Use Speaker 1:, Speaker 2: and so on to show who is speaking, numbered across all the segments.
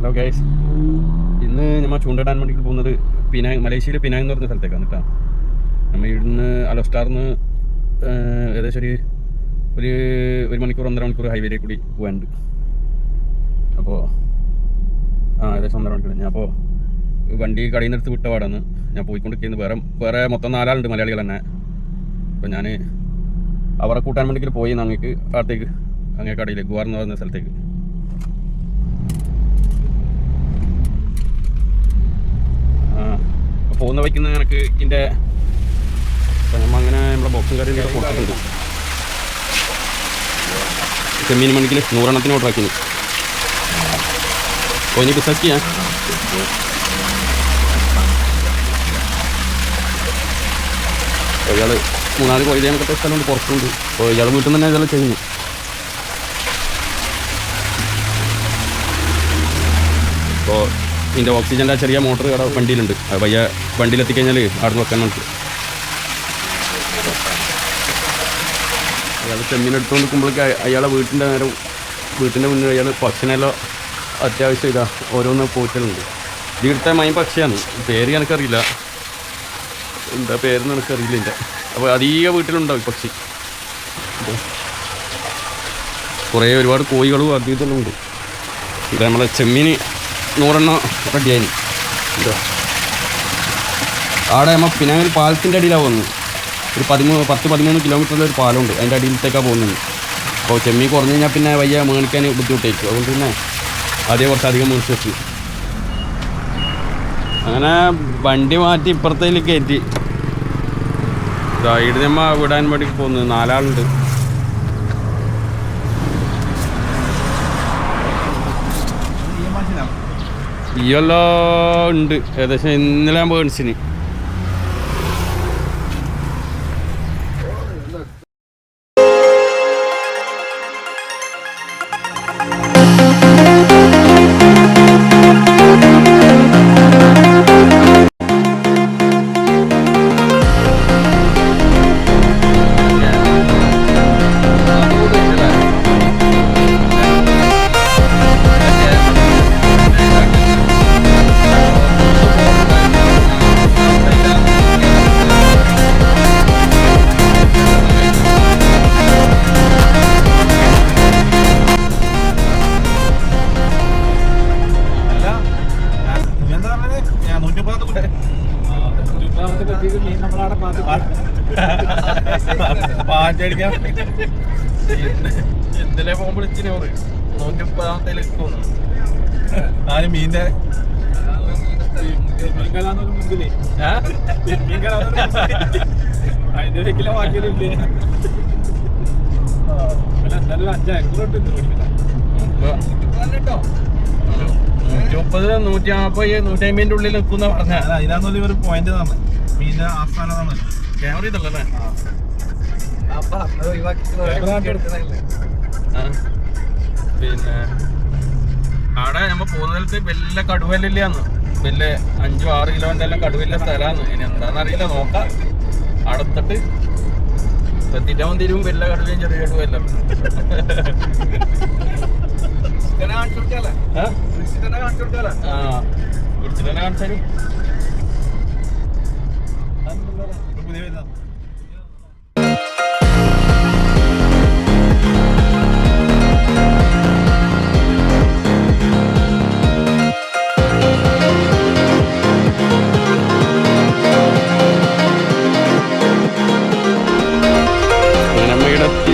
Speaker 1: Hello guys, ഇന്ന് നമ്മൾ ചൂണ്ടിടാൻ വേണ്ടി പോകുന്നത് മലേഷ്യയിലെ പിനാങ് എന്ന് പറഞ്ഞ സ്ഥലത്തേക്കാണ് കേട്ടോ. നമ്മൾ ഇവിടുന്ന് അലോസ്റ്റാറിന്ന് ഏകദേശം ഒരു മണിക്കൂർ 1.5 മണിക്കൂർ ഹൈവേയിലേക്ക് കൂടി പോകാനുണ്ട്. അപ്പോൾ ഏകദേശം 1.5 മണിക്കൂർ ഞാൻ അപ്പോൾ വണ്ടി കടയിൽ നിന്ന് എടുത്ത് വിട്ട പാടാണ് ഞാൻ പോയിക്കൊണ്ടിരിക്കുന്നത്. വേറെ മൊത്തം 4 ആളുണ്ട് മലയാളികൾ തന്നെ. അപ്പോൾ ഞാൻ അവരെ കൂട്ടാൻ വേണ്ടി പോയി അങ്ങേക്ക് അടുത്തേക്ക് അങ്ങേ കടയിൽ ഗുവാർ എന്ന് പറയുന്ന സ്ഥലത്തേക്ക്. പോകുന്ന വയ്ക്കുന്ന എനിക്ക് ഇതിൻ്റെ നമ്മൾ അങ്ങനെ നമ്മുടെ ബോക്സും കാര്യങ്ങളൊക്കെ കൊടുത്തിട്ടുണ്ട്. ചെമ്മീൻ മണിക്കിൽ 100 എണ്ണത്തിന് ഓർഡർ ആക്കി. അപ്പോൾ ഇനി ബിസിനസ് ചെയ്യാം. ഇയാൾ 3-4 കൊയ്തേനൊക്കെ സ്ഥലമുണ്ട്, പുറത്തുണ്ട്. അപ്പോൾ ഇയാൾ വീട്ടിൽ നിന്ന് തന്നെ ഇതെല്ലാം ചെയ്യുന്നു. അപ്പോൾ ഇതിൻ്റെ ഓക്സിജൻ്റെ ചെറിയ മോട്ടർ അവിടെ വണ്ടിയിലുണ്ട്. പയ്യ വണ്ടിയിലെത്തിക്കഴിഞ്ഞാൽ അവിടെ നിന്ന് വെക്കാൻ നമുക്ക്. അയാൾ ചെമ്മീൻ എടുത്തുകൊണ്ട് നിൽക്കുമ്പോഴേക്ക് അയാളെ വീട്ടിൻ്റെ മുന്നിൽ അയാൾ പക്ഷിനെല്ലാം അത്യാവശ്യം ഓരോന്ന് പോറ്റലുണ്ട്. ഇവിടുത്തെ മൈൻ പക്ഷിയാണ്, പേര് എനിക്കറിയില്ല, എന്താ പേരെന്ന് എനിക്കറിയില്ല ഇതിൻ്റെ. അപ്പോൾ അധികം വീട്ടിലുണ്ടാവും പക്ഷി. ഒരുപാട് കോഴികളും അധികം ഉണ്ട്. ഇത് നമ്മളെ ചെമ്മീൻ 100 എണ്ണം റെഡിയായി. അവിടെ നമ്മൾ പിനാങ്ങിൽ പാലത്തിൻ്റെ അടിയിലാണ് പോകുന്നത്. ഒരു 10-13 കിലോമീറ്ററിൽ ഒരു പാലമുണ്ട്, അതിൻ്റെ അടിയിലത്തേക്കാണ് പോകുന്നത്. അപ്പോൾ ചെമ്മീൻ കുറഞ്ഞു കഴിഞ്ഞാൽ പിന്നെ വയ്യ മേണിക്കാൻ ബുദ്ധിമുട്ടായിരിക്കും. അതുകൊണ്ട് പിന്നെ ആദ്യം കുറച്ചധികം മേടിച്ച് വെച്ചു. അങ്ങനെ വണ്ടി മാറ്റി ഇപ്പുറത്തേക്ക് കയറ്റി ഇവിടെ നമ്മൾ വിടാൻ വേണ്ടി പോകുന്നത്. 4 ആളുണ്ട്. ഇയെല്ലാം ഉണ്ട്, ഏകദേശം ഇന്നലെ ഞാൻ മേടിച്ചിന്. ഇന്നലെ പോകുമ്പോൾ ഇച്ചിരി 130 ആര് മീൻ്റെ അതിന്റെ വെക്കിലെ വാക്കിയില്ലേ. എന്തായാലും 5 ഏക്കറോട്ട് 130, 140, 150 ഉള്ളിൽ നിൽക്കുന്ന പറഞ്ഞ അതിനകത്ത് ഒരു പോയിന്റ് തന്നെ മീൻ്റെ ആസ്ഥാനമാണ്. ക്യാമറ ഇതല്ലേ പിന്നെ അവിടെ നമ്മൾ പോകുന്ന സ്ഥലത്ത് വലിയ കടുവല്ലാന്ന്, വലിയ 5-6 കിലോന്റെ എല്ലാം കടുവല്ല സ്ഥലമാണ്. ഇനി എന്താണെന്നറിയില്ല, നോക്കാം. അടുത്തിട്ട് എത്തിട്ടാവും തരും. വലിയ കടുവയും ചെറിയ കടുവെല്ലാം വിളിച്ചിട്ട് തന്നെ കാണിച്ചു തരും.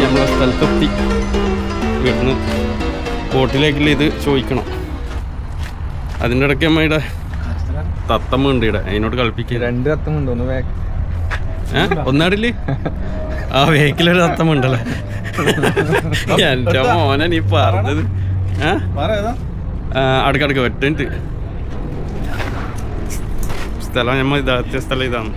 Speaker 1: നമ്മളെ സ്ഥലത്തെത്തി. വീട്ടിൽ ബോട്ടിലേക്കുള്ള ഇത് ചോദിക്കണം. അതിൻ്റെ ഇടയ്ക്ക് അമ്മയുടെ തത്തമ്മ ഉണ്ട് ഇവിടെ, അതിനോട് കളിപ്പിക്കുക.
Speaker 2: 2 തത്തമുണ്ട്.
Speaker 1: ഒന്നാടില്ലേ ആ വേക്കിലൊരു തത്തമ്മ ഉണ്ടല്ലേ. എൻ്റെ മോനെ നീ പറഞ്ഞത് അടുക്കടുക്ക് വെട്ടിട്ട് സ്ഥലം നമ്മൾ ഇതാ സ്ഥലം ഇതാണ്.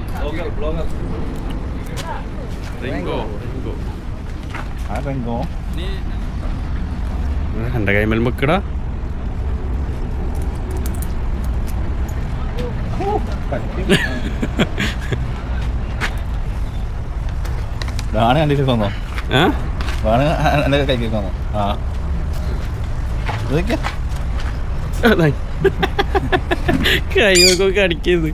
Speaker 1: എൻ്റെ കൈമൽ വെക്കടാ.
Speaker 2: കണ്ടിട്ട് തോന്നോ? കൈക്ക് തോന്നോ? ആ
Speaker 1: കൈമൊക്കെ അടിക്കരുത്.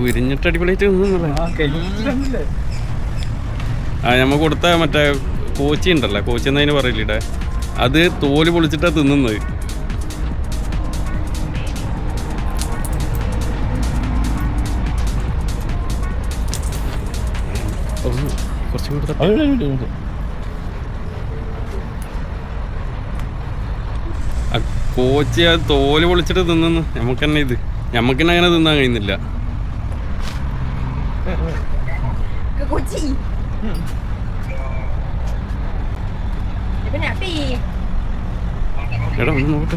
Speaker 1: ഉരിഞ്ഞിട്ട് അടിപൊളിയായിട്ട് തിന്നുന്നില്ല. ആ നമ്മ കൊടുത്ത മറ്റേ കോച്ചി ഉണ്ടല്ലോ, കോച്ചി എന്നതിന് പറയില്ലേ, അത് തോല് പൊളിച്ചിട്ടാണ് തിന്നുന്നത്. കുറച്ചും കൂടെ കോച്ചി അത് തോല് പൊളിച്ചിട്ട് തിന്നുന്നു. നമുക്ക് തന്നെ അങ്ങനെ തിന്നാൻ കഴിയുന്നില്ല. എടാ ഒന്ന് നോക്കട്ടെ.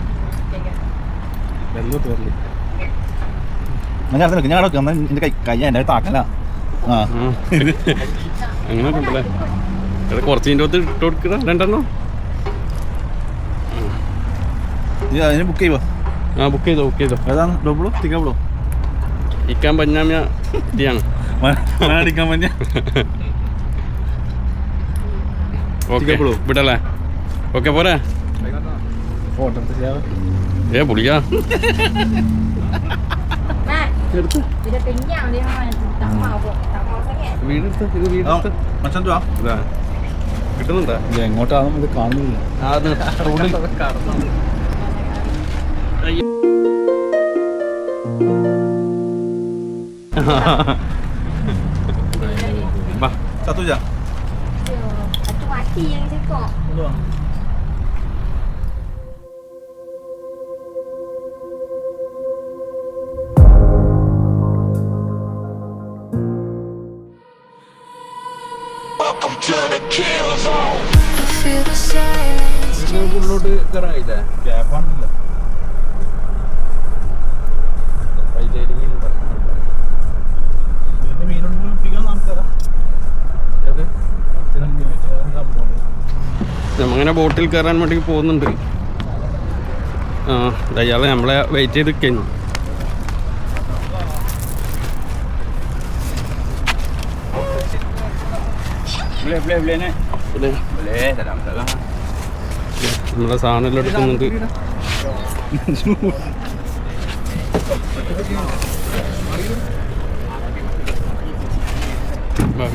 Speaker 1: അങ്ങനെ ഉണ്ടല്ലേ. എടാ കുറച്ച് ഇതിൻ്റെ ഇട്ട് കൊടുക്കുക. രണ്ടെണ്ണം
Speaker 2: ബുക്ക് ചെയ്യുമോ?
Speaker 1: ആ ബുക്ക് ചെയ്തോ.
Speaker 2: ഏതാണ്? ഡബിളോ തിക്കാബിളോ?
Speaker 1: ഇക്കാൻ പഞ്ഞാമ്യ ഇതാണ്.
Speaker 2: അടിക്കാൻ പഞ്ഞ
Speaker 1: വിടല്ലേ? ഓക്കെ പോരെ. പുളിയാ കിട്ടുന്നുണ്ടാ?
Speaker 2: എങ്ങോട്ടാണെന്നും ഇത് കാണുന്നില്ല. Satu jam.
Speaker 3: Satu mati yang cakap.
Speaker 4: Welcome to the kill zone.
Speaker 1: ഉള്ളോട്ട് കയറാനില്ല.
Speaker 2: ഗ്യാപ്പാണില്ല.
Speaker 1: നമ്മങ്ങനെ ബോട്ടിൽ കയറാൻ വേണ്ടി പോകുന്നുണ്ട്. ആ അയാളെ നമ്മളെ വെയിറ്റ് ചെയ്ത് നിൽക്കുന്നു. നമ്മളെ സാധനം എടുക്കുന്നുണ്ട്.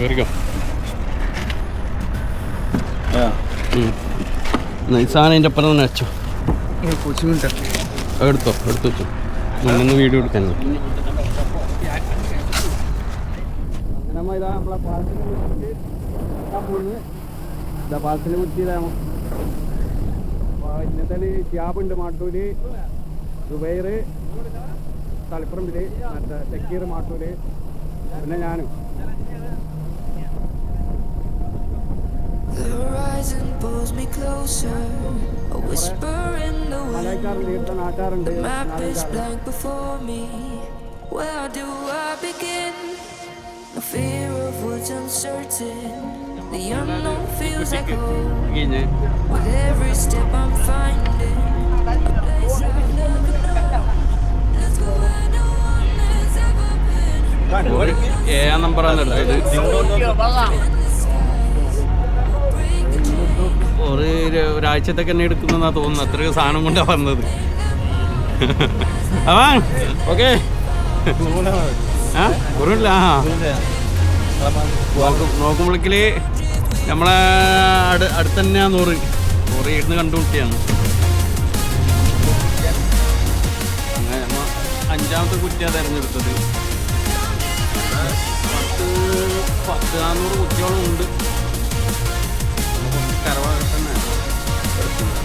Speaker 1: കയറിക്കോ. ഈ സാധനം അതിൻ്റെ അപ്പുറം തന്നെ വെച്ചോ. എടുത്തു വെച്ചു. മുന്നൊന്ന് വീഡിയോ എടുക്കാൻ. പാർസല് കുറ്റിയതാണ്. ഇന്നത്തെ ഷിയാബുണ്ട്, മാട്ടൂര്, ദുബൈർ, തളിപ്പറമ്പിൽ, മറ്റേ ഷക്കീർ മാട്ടൂര്, പിന്നെ ഞാനും. മലയക്കാറുണ്ട്, ഇവിടുത്തെ നാട്ടുകാരുണ്ട്. The unknown feels like home. With every step I'm finding a place I've never known. Let's go where no one has ever been. ഏഴാം നമ്പറാണല്ലോ ഇത്. ഒരാഴ്ചത്തേക്ക് തന്നെ എടുക്കുന്നതാ തോന്നുന്നു. അത്രയും സാധനം കൊണ്ടാണ് വന്നത്. ഓക്കെ കുറവില്ല. നോക്കുമ്പോഴേക്കില് നമ്മളെ അടുത്ത് തന്നെയാണ് 100 ഇരുന്ന് കണ്ടുമുട്ടിയാണ്. അങ്ങനെ നമ്മൾ 5ാമത്തെ കുറ്റിയാണ് തിരഞ്ഞെടുത്തത്. 10-400 കുറ്റിയോളം ഉണ്ട്. കരവാ തന്നെ എടുക്കുന്നത്.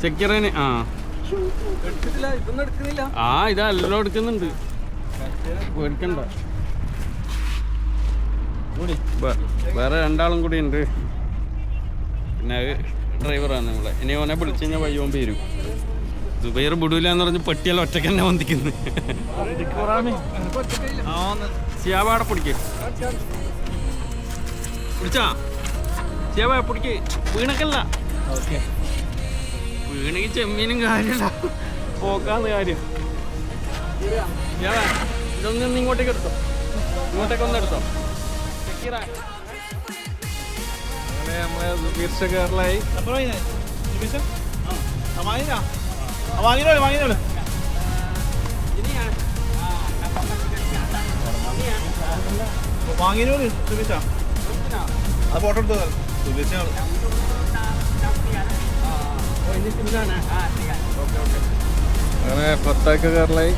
Speaker 1: സെക്യൂറിന് ഇതാ എല്ലാം എടുക്കുന്നുണ്ട്. പേടിക്കണ്ട. വേറെ 2 ആളും കൂടി ഉണ്ട്. പിന്നെ ഡ്രൈവറാണ് നമ്മളെ. ഇനി ഓനെ വിളിച്ചു കഴിഞ്ഞാൽ വയ്യോൻ പേരും. ദുബൈർ വിടൂല എന്ന് പറഞ്ഞ് പെട്ടിയെല്ലാം ഒറ്റയ്ക്ക് തന്നെ വന്നിക്കുന്നു. സിയാബാടെ പിടിക്കേ പിടിച്ചാ സിയാബ പിടിക്കേ. വീണക്കല്ല, വീണെങ്കിൽ ചെമ്മീനും കാര്യമില്ല, പോക്കാന്ന് കാര്യം. ഇതൊന്നും ഇങ്ങോട്ടേക്ക് എടുത്തോ, ഇങ്ങോട്ടേക്കൊന്നും എടുത്തോ.
Speaker 2: അങ്ങനെ നമ്മളെ സുബീർഷ കേരളായി. വാങ്ങിനോട് സുബീഷ അത് ഫോട്ടോ എടുത്തോ സുബീഷ. അങ്ങനെ 10 കേരളായി.